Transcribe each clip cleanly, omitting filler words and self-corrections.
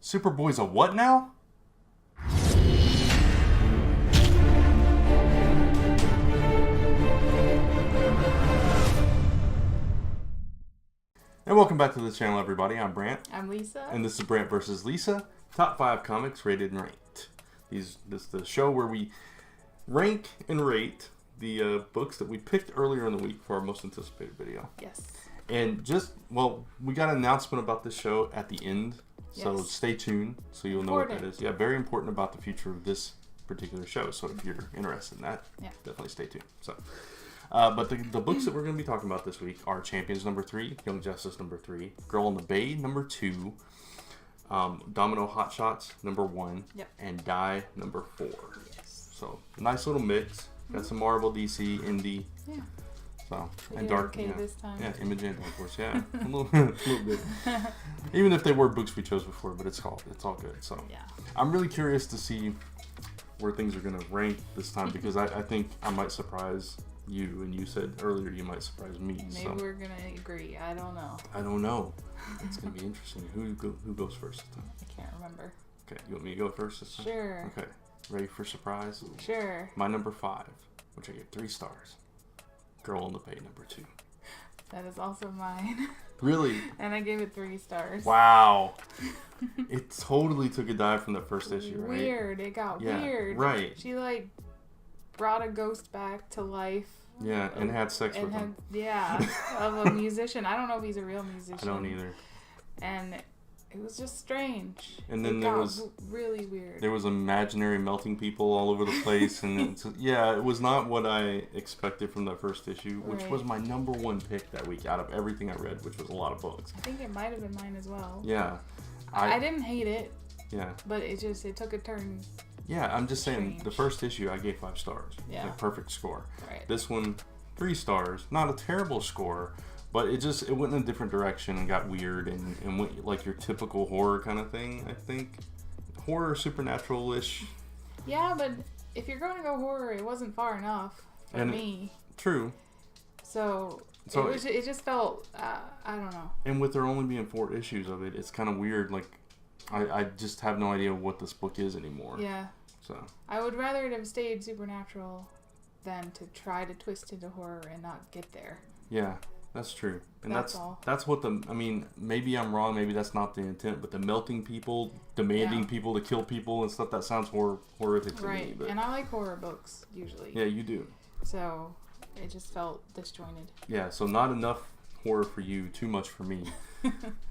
Superboy's a what now? And welcome back to the channel, everybody. I'm Brant. I'm Lisa. And this is Brant versus Lisa. Top 5 comics rated and ranked. This is the show where we rank and rate the books that we picked earlier in the week for our most anticipated video. Yes. And we got an announcement about this show at the end. So stay tuned so you'll know what that is. Yeah, very important about the future of this particular show. So if you're interested in that, definitely stay tuned. So, but the books that we're going to be talking about this week are Champions number 3, Young Justice number 3, Girl in the Bay number 2, Domino Hot Shots number 1, and Die number 4. Yes. So nice little mix. Got some Marvel, DC, Indie. Yeah. So and dark. Okay, this time. Yeah, Imogen, of course. Yeah, a little bit. Even if they were books we chose before, but it's all good. So I'm really curious to see where things are going to rank this time because I think I might surprise you, and you said earlier you might surprise me. Maybe we're going to agree. I don't know. It's going to be interesting. Who goes first this time? I can't remember. Okay, you want me to go first this time? Sure. Okay, ready for surprise? Sure. My number 5, which I gave 3 stars. Girl in the Bay number 2. That is also mine. Really? And I gave it 3 stars. Wow. It totally took a dive from the first issue, right? Weird. It got weird. Right. She brought a ghost back to life. Yeah, and had sex with him. Yeah, of a musician. I don't know if he's a real musician. I don't either. And it was just strange. And then it got really weird. There was imaginary melting people all over the place, and it was not what I expected from that first issue, which was my number 1 pick that week out of everything I read, which was a lot of books. I think it might have been mine as well. Yeah, I didn't hate it. Yeah, but it took a turn. Yeah, I'm just saying the first issue I gave 5 stars. Yeah, perfect score. Right. This one, 3 stars. Not a terrible score. But it went in a different direction and got weird and went like your typical horror kind of thing, I think. Horror, supernatural-ish. Yeah, but if you're going to go horror, it wasn't far enough for me. True. So it just felt, I don't know. And with there only being 4 issues of it, it's kind of weird. Like, I just have no idea what this book is anymore. Yeah. So I would rather it have stayed supernatural than to try to twist into horror and not get there. Yeah. That's true. And that's all. what maybe I'm wrong, maybe that's not the intent, but the melting people, demanding people to kill people and stuff, that sounds horrific to me. But. And I like horror books, usually. Yeah, you do. So, it just felt disjointed. Yeah, so not enough horror for you, too much for me.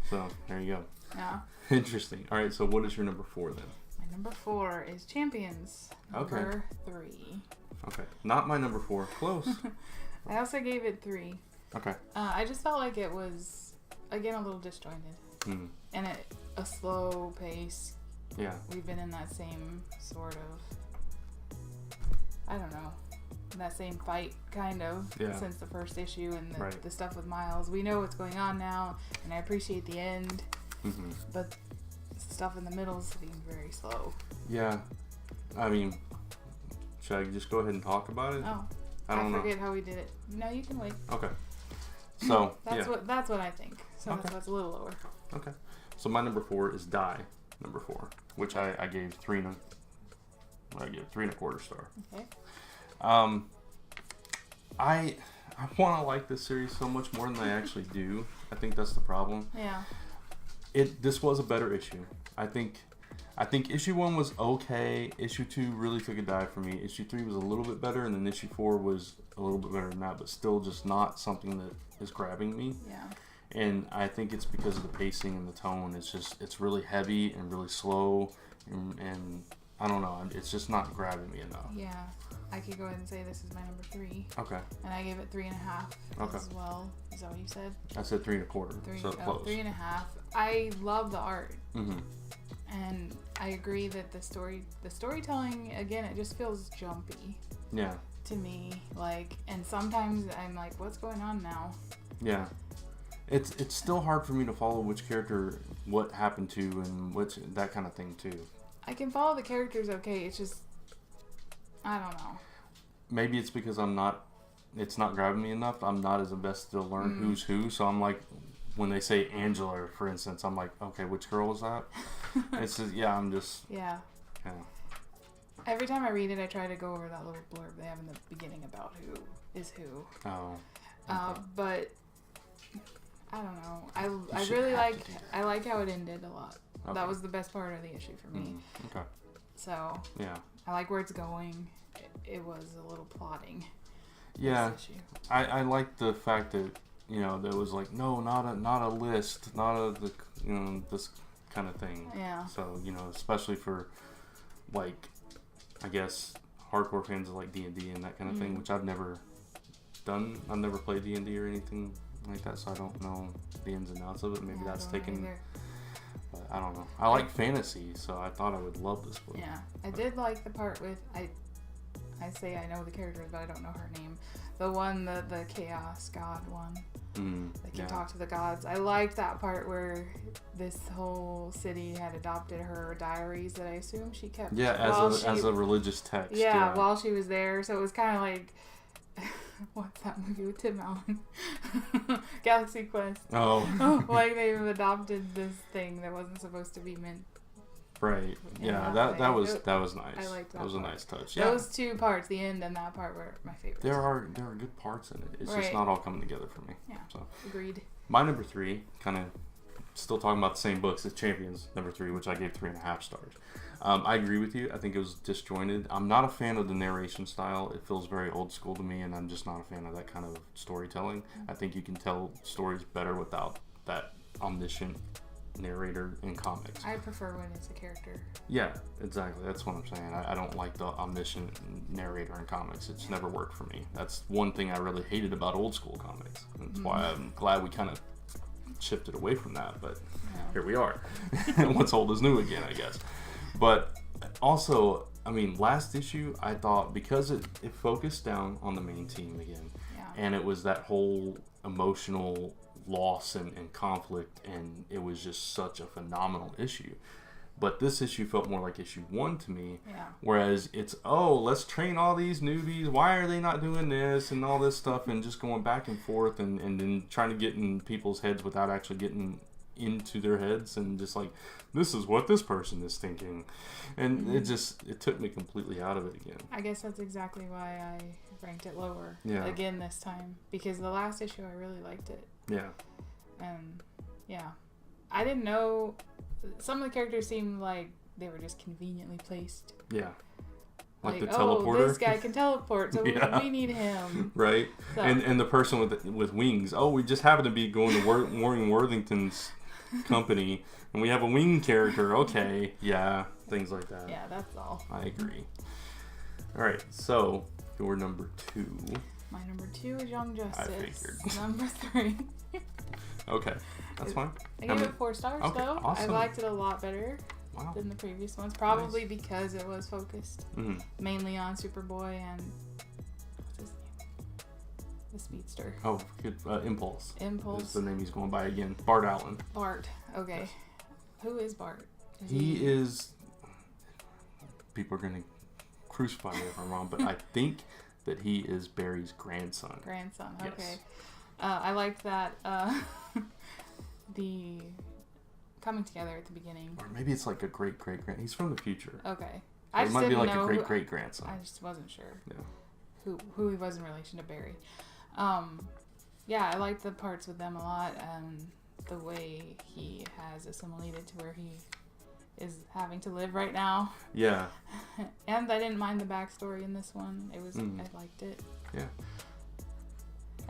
So, there you go. Yeah. Interesting. All right, so what is your number 4 then? My number 4 is Champions. Number 3. Okay. Not my number 4. Close. I also gave it 3. Okay. I just felt like it was, again, a little disjointed. And a slow pace. Yeah. We've been in that same sort of, I don't know, that same fight, kind of, since the first issue and the stuff with Miles. We know what's going on now, and I appreciate the end. Mm-hmm. But stuff in the middle is being very slow. Yeah. I mean, should I just go ahead and talk about it? Oh. I forget how we did it. No, you can wait. Okay. So that's what I think. So that's why it's a little lower. Okay. So my number 4 is Die, number 4, which I gave 3 3.25 star. Okay. I want to like this series so much more than I actually do. I think that's the problem. Yeah. This was a better issue. I think issue 1 was okay. Issue 2 really took a dive for me. Issue 3 was a little bit better, and then issue 4 was a little bit better than that, but still just not something that is grabbing me. Yeah. And I think it's because of the pacing and the tone. It's really heavy and really slow, and I don't know. It's just not grabbing me enough. Yeah. I could go ahead and say this is my number 3. Okay. And I gave it 3.5 as well. Is that what you said? I said 3.25. So close. 3.5. I love the art. Mm-hmm. And I agree that the storytelling, again, it just feels jumpy. Yeah. To me, and sometimes I'm like, what's going on now? Yeah. It's still hard for me to follow which character, what happened to, and that kind of thing too. I can follow the characters okay. It's just, I don't know. Maybe it's because it's not grabbing me enough. I'm not as invested to learn who's who, so I'm like, when they say Angela, for instance, I'm like, okay, which girl is that? It's just, I'm just... Yeah. Every time I read it, I try to go over that little blurb they have in the beginning about who is who. Oh. Okay. But I don't know. I really like how it ended a lot. Okay. That was the best part of the issue for me. Okay. So yeah, I like where it's going. It was a little plotting. Yeah, I like the fact that there was like not a list, not a this kind of thing. Yeah. So especially for like, I guess hardcore fans of like D&D and that kind of thing, which I've never done. I've never played D&D or anything like that, so I don't know the ins and outs of it. Maybe that's taken. But I don't know. I like fantasy, so I thought I would love this book. Yeah, I did like the part with I say I know the characters, but I don't know her name. The one, the chaos god one. They can talk to the gods. I liked that part where this whole city had adopted her diaries that I assume she kept. Yeah, as a religious text. Yeah, while she was there. So it was kind of like, what's that movie with Tim Allen? Galaxy Quest. Oh. Like they've adopted this thing that wasn't supposed to be meant. Right. Yeah, that was nice. I liked that. That was part. a nice touch. Yeah. Those two parts, the end and that part, were my favorites. There are good parts in it. It's just not all coming together for me. Yeah. So agreed. My number 3, kind of still talking about the same books as Champions number 3, which I gave 3.5 stars. I agree with you. I think it was disjointed. I'm not a fan of the narration style. It feels very old school to me, and I'm just not a fan of that kind of storytelling. I think you can tell stories better without that omniscient narrator in comics. I prefer when it's a character. Yeah, exactly. That's what I'm saying. I don't like the omniscient narrator in comics. It's never worked for me. That's one thing I really hated about old school comics. That's why I'm glad we kind of shifted away from that, but here we are. What's old is new again, I guess. But also, I mean, last issue, I thought, because it focused down on the main team again, and it was that whole emotional loss and conflict, and it was just such a phenomenal issue. But this issue felt more like issue 1 to me, whereas it's, let's train all these newbies, why are they not doing this, and all this stuff, and just going back and forth, and then trying to get in people's heads without actually getting into their heads, and just like, this is what this person is thinking, and it took me completely out of it again. I guess that's exactly why I ranked it lower again this time, because the last issue I really liked it. And I didn't know, some of the characters seemed like they were just conveniently placed. Like the teleporter. This guy can teleport, so we need him. Right. So. And the person with wings. We just happen to be going to Warren Worthington's company, and we have a wing character. Okay. Yeah. Things like that. Yeah, that's all. I agree. All right. So, your number 2. My number 2 is Young Justice. I figured. Number 3. Okay. That's fine. I gave it 4 stars, though. Awesome. I liked it a lot better than the previous ones. Probably because it was focused mainly on Superboy and what's his name? The Speedster. Oh, good. Impulse. Impulse. That's the name he's going by again. Bart Allen. Bart. Okay. Yes. Who is Bart? He is... People are going to crucify me if I'm wrong, but I think that he is Barry's grandson. Grandson. Okay. Yes. I liked that. The coming together at the beginning. Or maybe it's like a great-great-grand. He's from the future. Okay. It might be like a great-great-grandson. I just wasn't sure. Yeah. Who he was in relation to Barry. I liked the parts with them a lot, and the way he has assimilated to where he is having to live right now. Yeah. And I didn't mind the backstory in this one. It was I liked it. Yeah.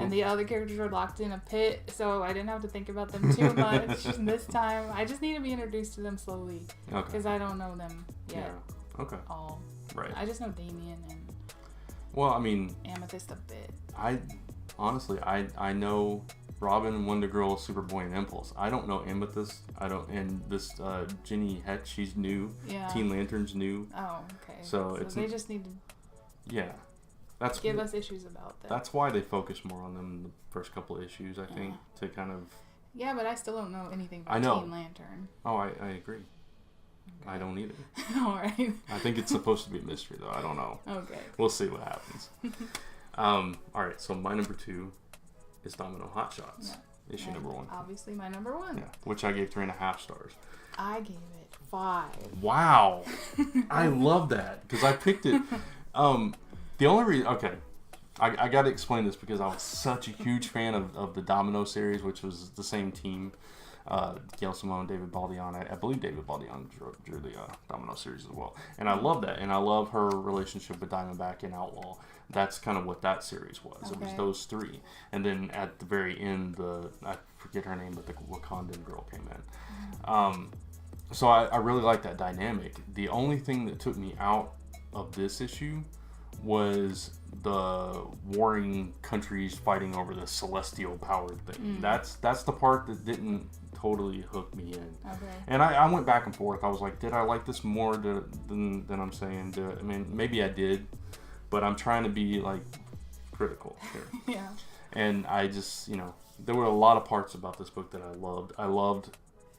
And the other characters were locked in a pit, so I didn't have to think about them too much this time. I just need to be introduced to them slowly. Okay. Because I don't know them yet. Yeah. Okay. All. Right. I just know Damien and Amethyst a bit. I know Robin, Wonder Girl, Superboy, and Impulse. I don't know Amethyst. And this Ginny Hetch, she's new. Yeah. Teen Lantern's new. Oh, okay. So they just need to... Yeah. Give us issues about that. That's why they focus more on them in the first couple of issues, I think, to kind of... Yeah, but I still don't know anything about Teen Lantern. Oh, I agree. Okay. I don't either. All right. I think it's supposed to be a mystery, though. I don't know. Okay. We'll see what happens. All right, so my number 2 is Domino Hot Shots. issue number 1. Obviously my number 1. Yeah, which I gave 3.5 stars. I gave it 5. Wow. I love that because I picked it. The only reason, okay, I got to explain this because I was such a huge fan of the Domino series, which was the same team. Gail Simone, David Baldeon. I believe David Baldeon drew the Domino series as well. And I love that. And I love her relationship with Diamondback and Outlaw. That's kind of what that series was. Okay. It was those 3. And then at the very end, I forget her name, but the Wakandan girl came in. So I really like that dynamic. The only thing that took me out of this issue was the warring countries fighting over the celestial power thing. That's the part that didn't totally hook me in. Okay. And I went back and forth. I was like, did I like this more than I'm saying? I mean, maybe I did, but I'm trying to be like critical here. Yeah. And I just, there were a lot of parts about this book that I loved. I loved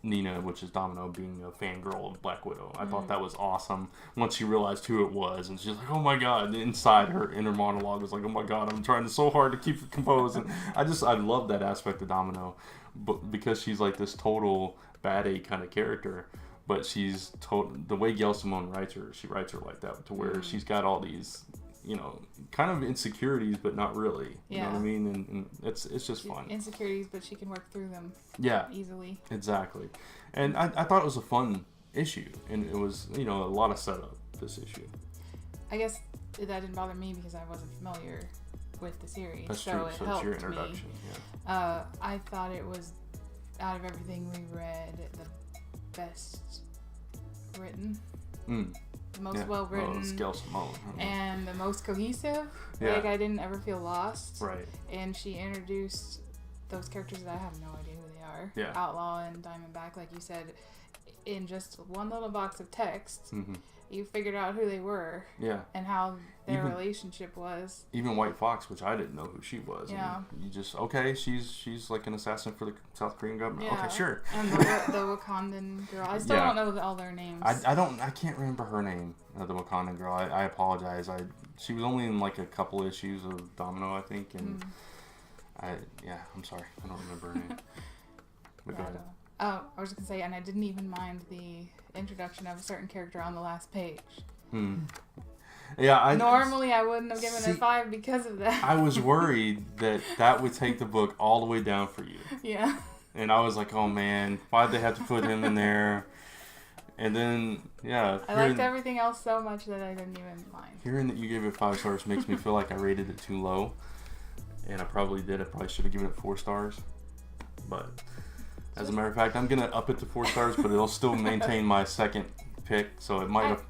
Nina, which is Domino, being a fangirl of Black Widow. I thought that was awesome once she realized who it was, and she's like, oh my god. Inside her inner monologue was like, oh my god, I'm trying so hard to keep it composed. And I love that aspect of Domino, but because she's like this total bad-a kind of character, but she's the way Gail Simone writes her, she writes her like that, to where she's got all these kind of insecurities, but not really. You know what I mean? And it's just fun. Insecurities, but she can work through them. Yeah. Easily. Exactly. And I thought it was a fun issue, and it was a lot of setup this issue. I guess that didn't bother me because I wasn't familiar with the series. That's so true. It So helped it's your introduction. Me. Yeah. I thought it was, out of everything we read, the best written. The most well written, and the most cohesive. Yeah. Like I didn't ever feel lost. Right. And she introduced those characters that I have no idea who they are. Yeah. Outlaw and Diamondback, like you said, in just one little box of text. You figured out who they were. Yeah. And how their relationship was. Even White Fox, which I didn't know who she was. Yeah. And you just she's like an assassin for the South Korean government. Yeah. Okay, sure. And the Wakandan girl. I still don't know all their names. I can't remember her name. The Wakandan girl. I apologize. She was only in like a couple issues of Domino, I think, and I'm sorry, I don't remember her name. But go ahead. Oh, I was just gonna say, and I didn't even mind the introduction of a certain character on the last page. Yeah, normally I wouldn't have given it 5 because of that. I was worried that would take the book all the way down for you. Yeah. And I was like, oh man, why'd they have to put him in there? And then, yeah. I liked everything else so much that I didn't even mind. Hearing that you gave it 5 stars makes me feel like I rated it too low. And I probably did. I probably should have given it 4 stars. But as a matter of fact, I'm going to up it to 4 stars, but it'll still maintain my second pick. So it might have...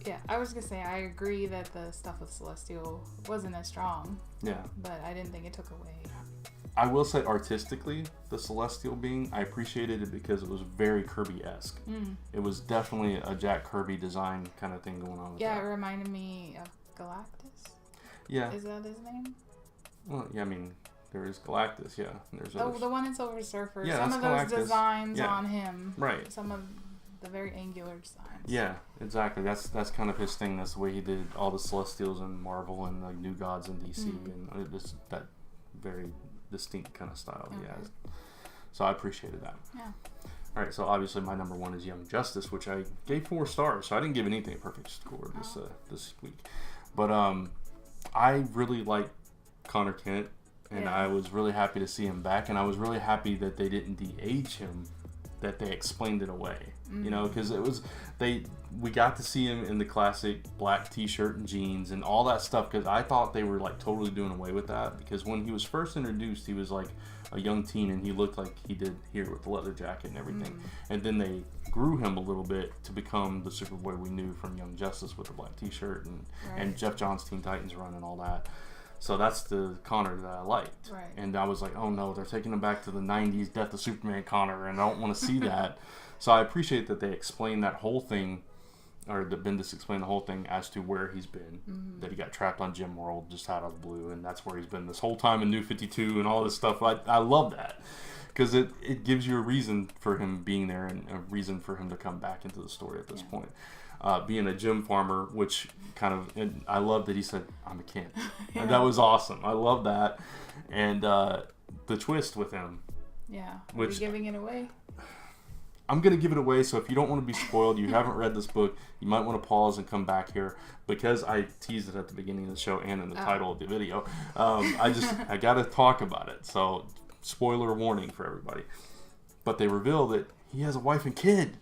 Yeah, I was going to say, I agree that the stuff with Celestial wasn't as strong. Yeah. But I didn't think it took away. I will say artistically, the Celestial being, I appreciated it because it was very Kirby-esque. It was definitely a Jack Kirby design kind of thing going on with that. Yeah, it reminded me of Galactus. Yeah. Is that his name? Well, yeah, I mean, there is Galactus, yeah. There's the one in Silver Surfer. Yeah, some of Galactus. Those designs on him. Right. Some of the very angular designs. Yeah, exactly. That's kind of his thing. That's the way he did all the Celestials in Marvel and like New Gods in DC, and just that very distinct kind of style he has. So I appreciated that. Yeah. All right, so obviously my number 1 is Young Justice, which I gave 4 stars. So I didn't give anything a perfect score this week, but I really like Connor Kent, and I was really happy to see him back, and I was really happy that they didn't de-age him, that they explained it away. You know, because we got to see him in the classic black t-shirt and jeans and all that stuff, because I thought they were like totally doing away with that, because when he was first introduced, he was like a young teen, and he looked like he did here with the leather jacket and everything. And then they grew him a little bit to become the Superboy we knew from Young Justice with the black t-shirt and Jeff Johns' Teen Titans run and all that. So that's the Connor that I liked. Right. And I was like, oh no, they're taking him back to the 90s Death of Superman Connor, and I don't want to see that. So I appreciate that they explained that whole thing, or that Bendis explained the whole thing as to where he's been, that he got trapped on Gem World just out of the blue, and that's where he's been this whole time in New 52 and all this stuff. I love that, because it gives you a reason for him being there and a reason for him to come back into the story at this point. Being a gem farmer, which kind of, and I love that he said, I'm a Kent. And that was awesome. I love that. And the twist with him Yeah. Are we giving it away? I'm going to give it away, so if you don't want to be spoiled, you haven't read this book, you might want to pause and come back here, because I teased it at the beginning of the show and in the title of the video. I got to talk about it, so spoiler warning for everybody. But they reveal that he has a wife and kid.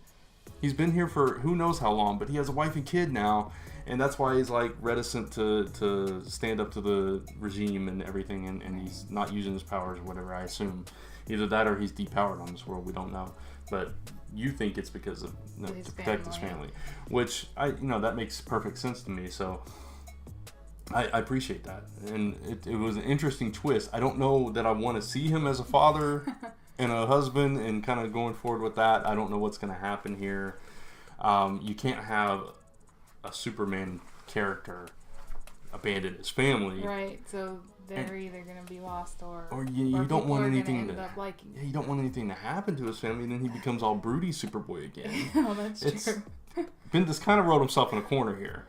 He's been here for who knows how long, but he has a wife and kid now, and that's why he's like reticent to stand up to the regime and everything, and he's not using his powers or whatever, I assume. Either that or he's depowered on this world, we don't know. But you think it's because of to protect his family, which that makes perfect sense to me. So I appreciate that, and it was an interesting twist. I don't know that I want to see him as a father and a husband, and kind of going forward with that. I don't know what's going to happen here. You can't have a Superman character abandon his family, right? So they're either going to be lost or you don't want anything you don't want anything to happen to his family, and then he becomes all broody Superboy again. Oh, that's true. Bendis kind of wrote himself in a corner here,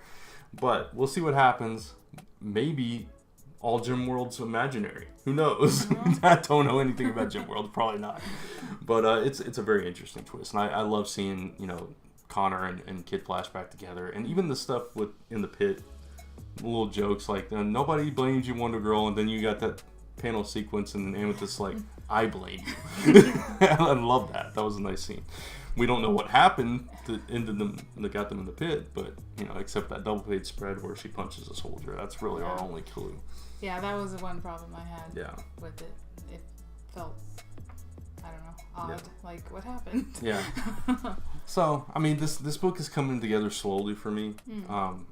but we'll see what happens. Maybe all Gym World's imaginary. Who knows? I don't know anything about Gym World. Probably not. But it's a very interesting twist, and I love seeing Connor and Kid flashback together, and even the stuff in the pit. Little jokes like nobody blames you, Wonder Girl, and then you got that panel sequence and then Amethyst like, I blame you. I love that. That was a nice scene. We don't know what happened that ended them, that got them in the pit, but except that double page spread where she punches a soldier. That's really our only clue. Yeah, that was the one problem I had with it. It felt, I don't know, odd. Like, what happened? Yeah. So, I mean, this book is coming together slowly for me.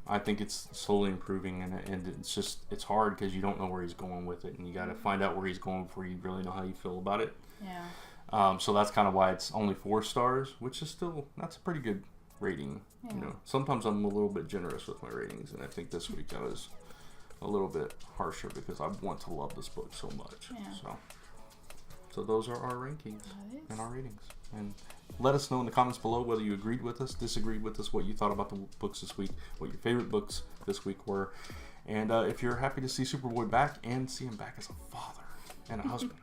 I think it's slowly improving, and it's hard because you don't know where he's going with it, and you got to find out where he's going before you really know how you feel about it. Yeah. So that's kind of why it's only 4 stars, which is still, that's a pretty good rating. Yeah. Sometimes I'm a little bit generous with my ratings, and I think this week I was a little bit harsher because I want to love this book so much. Yeah. So those are our rankings and our ratings. And let us know in the comments below whether you agreed with us, disagreed with us, what you thought about the books this week, what your favorite books this week were, and if you're happy to see Superboy back and see him back as a father and a husband.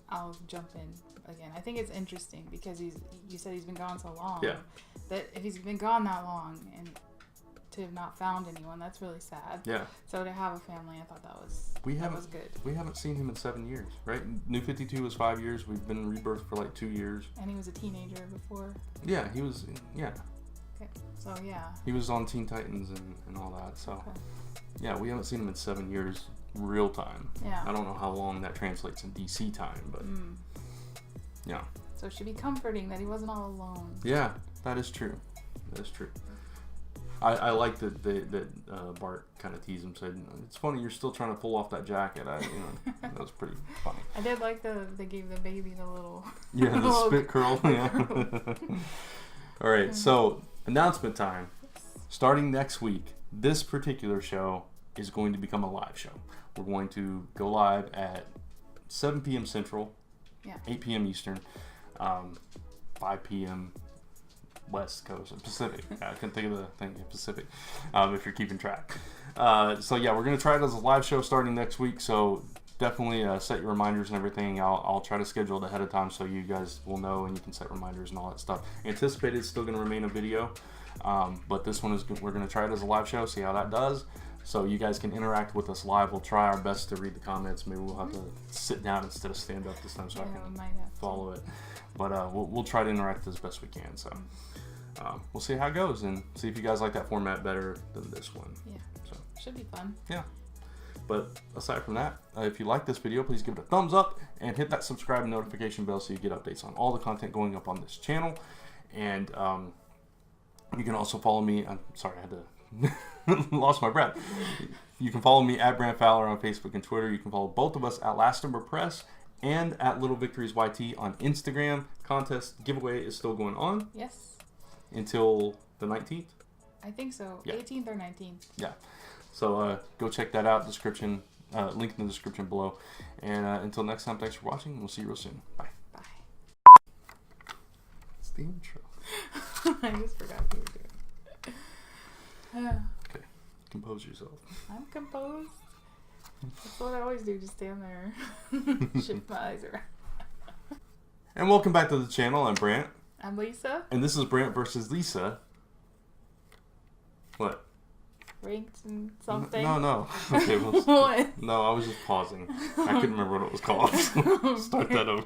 I'll jump in again. I think it's interesting because you said he's been gone so long. Yeah. That if he's been gone that long and to have not found anyone, that's really sad. Yeah. So to have a family, I thought that was good. We haven't seen him in 7 years, right? New 52 was 5 years. We've been Rebirth for like 2 years. And he was a teenager before. Yeah, he was. Yeah. Okay. So yeah. He was on Teen Titans and all that. So yeah, we haven't seen him in 7 years, real time. Yeah. I don't know how long that translates in DC time, but yeah. So it should be comforting that he wasn't all alone. Yeah, that is true. That is true. I like that Bart kind of teased him, said, "It's funny you're still trying to pull off that jacket." That was pretty funny. I did like they gave the baby the little the spit curl. Yeah. All right, so announcement time. Starting next week, this particular show is going to become a live show. We're going to go live at 7 p.m. Central, 8 p.m. Eastern, 5 p.m. West Coast, Pacific. I couldn't think of the thing, Pacific, if you're keeping track. So yeah, we're going to try it as a live show starting next week, so definitely set your reminders and everything. I'll try to schedule it ahead of time so you guys will know and you can set reminders and all that stuff. Anticipated it's still going to remain a video, but this one we're going to try it as a live show, see how that does. So you guys can interact with us live. We'll try our best to read the comments. Maybe we'll have to sit down instead of stand up this time so I can follow it. But we'll try to interact as best we can. So we'll see how it goes and see if you guys like that format better than this one. Yeah. So should be fun. Yeah. But aside from that, if you like this video, please give it a thumbs up and hit that subscribe and notification bell so you get updates on all the content going up on this channel. And you can also follow me. I'm sorry, I had to lost my breath. You can follow me at Brant Fowler on Facebook and Twitter. You can follow both of us at Last Number Press and at Little Victories YT on Instagram. Contest giveaway is still going on. Yes. Until the 19th? I think so. Yeah. 18th or 19th. Yeah. So go check that out. Description, link in the description below. And until next time, thanks for watching. We'll see you real soon. Bye. Bye. It's the intro. I just forgot you were doing it. Okay. Compose yourself. I'm composed. That's what I always do, just stand there. Shift my eyes around. And welcome back to the channel. I'm Brant. I'm Lisa. And this is Brant versus Lisa. What? Ranked and something? No. Okay, well, what? No, I was just pausing. I couldn't remember what it was called. Start that over.